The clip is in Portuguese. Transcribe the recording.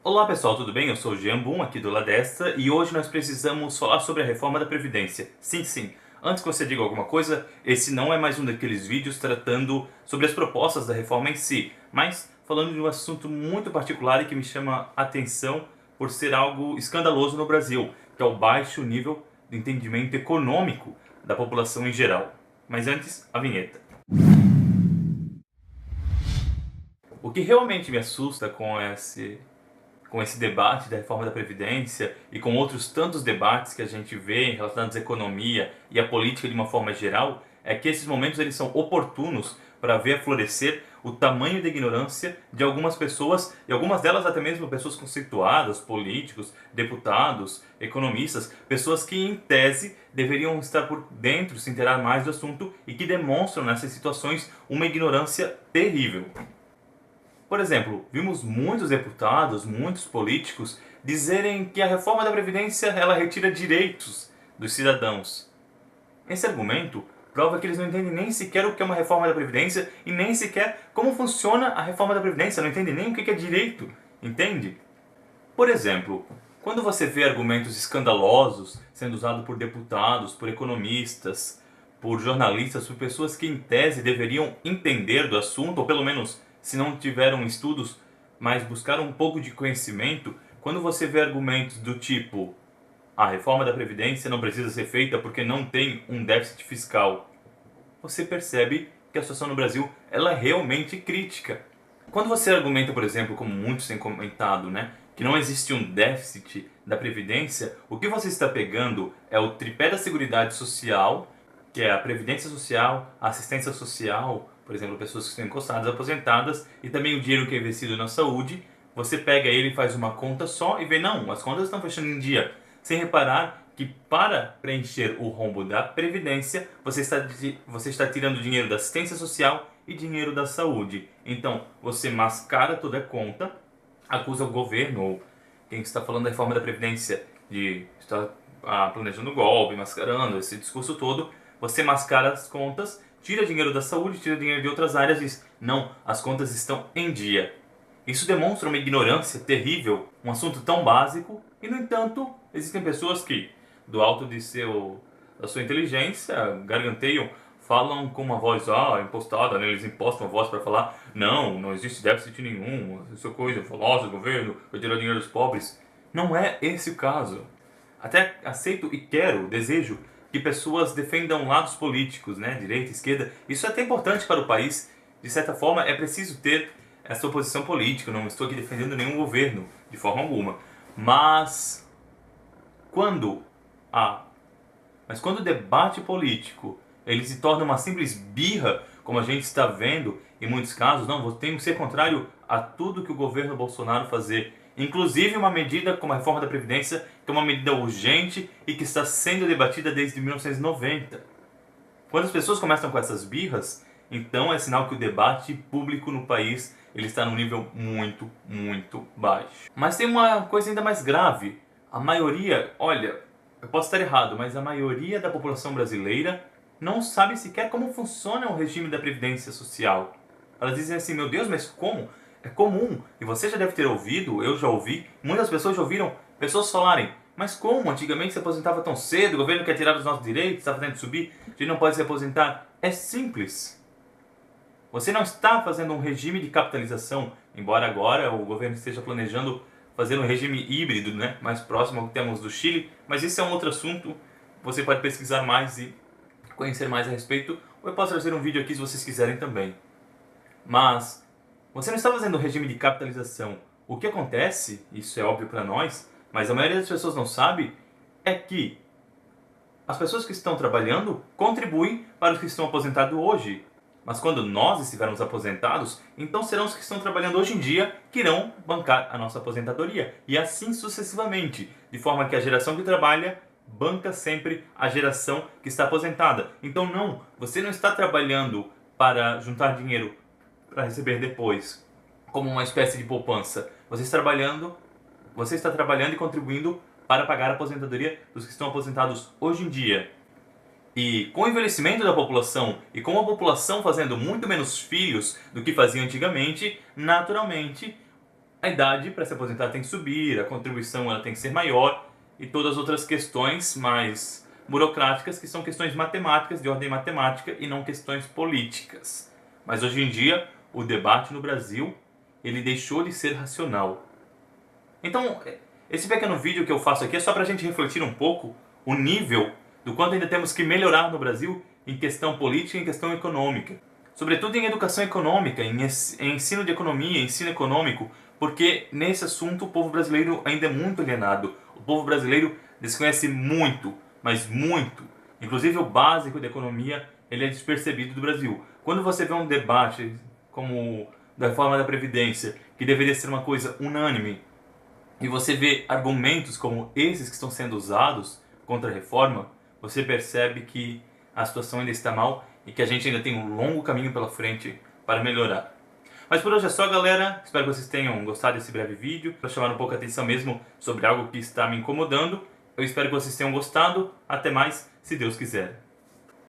Olá pessoal, tudo bem? Eu sou o Jean Boom, aqui do Ladesta, e hoje nós precisamos falar sobre a reforma da Previdência. Sim. Antes que você diga alguma coisa, esse não é mais um daqueles vídeos tratando sobre as propostas da reforma em si, mas falando de um assunto muito particular e que me chama a atenção por ser algo escandaloso no Brasil, que é o baixo nível de entendimento econômico da população em geral. Mas antes, a vinheta. O que realmente me assusta com esse debate da reforma da Previdência e com outros tantos debates que a gente vê relacionados à economia e à política de uma forma geral, é que esses momentos eles são oportunos para ver florescer o tamanho da ignorância de algumas pessoas, e algumas delas até mesmo pessoas conceituadas, políticos, deputados, economistas, pessoas que em tese deveriam estar por dentro, se inteirar mais do assunto e que demonstram nessas situações uma ignorância terrível. Por exemplo, vimos muitos deputados, muitos políticos dizerem que a reforma da Previdência ela retira direitos dos cidadãos. Esse argumento prova que eles não entendem nem sequer o que é uma reforma da Previdência e nem sequer como funciona a reforma da Previdência, não entendem nem o que é direito, entende? Por exemplo, quando você vê argumentos escandalosos sendo usados por deputados, por economistas, por jornalistas, por pessoas que em tese deveriam entender do assunto, ou pelo menos se não tiveram estudos, mas buscaram um pouco de conhecimento, quando você vê argumentos do tipo a reforma da Previdência não precisa ser feita porque não tem um déficit fiscal, você percebe que a situação no Brasil ela é realmente crítica. Quando você argumenta, por exemplo, como muitos têm comentado, que não existe um déficit da Previdência, o que você está pegando é o tripé da Seguridade Social, que é a Previdência Social, a Assistência Social, por exemplo, pessoas que estão encostadas, aposentadas, e também o dinheiro que é investido na saúde. Você pega ele e faz uma conta só e vê, não, as contas estão fechando em dia. Sem reparar que para preencher o rombo da Previdência, você está tirando dinheiro da assistência social e dinheiro da saúde. Então, você mascara toda a conta, acusa o governo, ou quem está falando da reforma da Previdência, de estar planejando golpe, mascarando esse discurso todo. Você mascara as contas, tira dinheiro da saúde, tira dinheiro de outras áreas e diz, não, as contas estão em dia. Isso demonstra uma ignorância terrível, um assunto tão básico, e no entanto, existem pessoas que, do alto da sua inteligência, garganteiam, falam com uma voz impostada, eles impostam a voz para falar, não existe déficit nenhum, isso é coisa famosa do governo, vai tirar dinheiro dos pobres. Não é esse o caso. Até aceito e desejo que pessoas defendam lados políticos, direita, esquerda. Isso é até importante para o país. De certa forma, é preciso ter essa oposição política. Não estou aqui defendendo nenhum governo, de forma alguma. Mas quando o debate político ele se torna uma simples birra, como a gente está vendo em muitos casos, não, tem que ser contrário a tudo que o governo Bolsonaro fazer. Inclusive uma medida como a reforma da Previdência, que é uma medida urgente e que está sendo debatida desde 1990. Quando as pessoas começam com essas birras, então é sinal que o debate público no país ele está num nível muito, muito baixo. Mas tem uma coisa ainda mais grave. A maioria, olha, eu posso estar errado, mas a maioria da população brasileira não sabe sequer como funciona o regime da Previdência Social. Elas dizem assim, meu Deus, mas como? É comum, e você já deve ter ouvido, eu já ouvi, muitas pessoas já ouviram pessoas falarem, mas como? Antigamente se aposentava tão cedo, o governo quer tirar os nossos direitos, está fazendo subir, a gente não pode se aposentar. É simples. Você não está fazendo um regime de capitalização, embora agora o governo esteja planejando fazer um regime híbrido, mais próximo ao que temos do Chile, mas isso é um outro assunto, você pode pesquisar mais e conhecer mais a respeito, ou eu posso trazer um vídeo aqui se vocês quiserem também. Mas você não está fazendo um regime de capitalização. O que acontece, isso é óbvio para nós, mas a maioria das pessoas não sabe, é que as pessoas que estão trabalhando contribuem para os que estão aposentados hoje. Mas quando nós estivermos aposentados, então serão os que estão trabalhando hoje em dia que irão bancar a nossa aposentadoria. E assim sucessivamente, de forma que a geração que trabalha banca sempre a geração que está aposentada. Então não, você não está trabalhando para juntar dinheiro para receber depois, como uma espécie de poupança. Você está trabalhando e contribuindo para pagar a aposentadoria dos que estão aposentados hoje em dia. E com o envelhecimento da população e com a população fazendo muito menos filhos do que fazia antigamente, naturalmente a idade para se aposentar tem que subir, a contribuição ela tem que ser maior e todas as outras questões mais burocráticas que são questões matemáticas, de ordem matemática e não questões políticas. Mas hoje em dia, o debate no Brasil, ele deixou de ser racional. Então, esse pequeno vídeo que eu faço aqui é só para a gente refletir um pouco o nível do quanto ainda temos que melhorar no Brasil em questão política e em questão econômica. Sobretudo em educação econômica, em ensino de economia, ensino econômico, porque nesse assunto o povo brasileiro ainda é muito alienado. O povo brasileiro desconhece muito, mas muito. Inclusive o básico da economia, ele é despercebido do Brasil. Quando você vê um debate como da reforma da Previdência, que deveria ser uma coisa unânime, e você vê argumentos como esses que estão sendo usados contra a reforma, você percebe que a situação ainda está mal e que a gente ainda tem um longo caminho pela frente para melhorar. Mas por hoje é só, galera. Espero que vocês tenham gostado desse breve vídeo, para chamar um pouco a atenção mesmo sobre algo que está me incomodando. Eu espero que vocês tenham gostado. Até mais, se Deus quiser.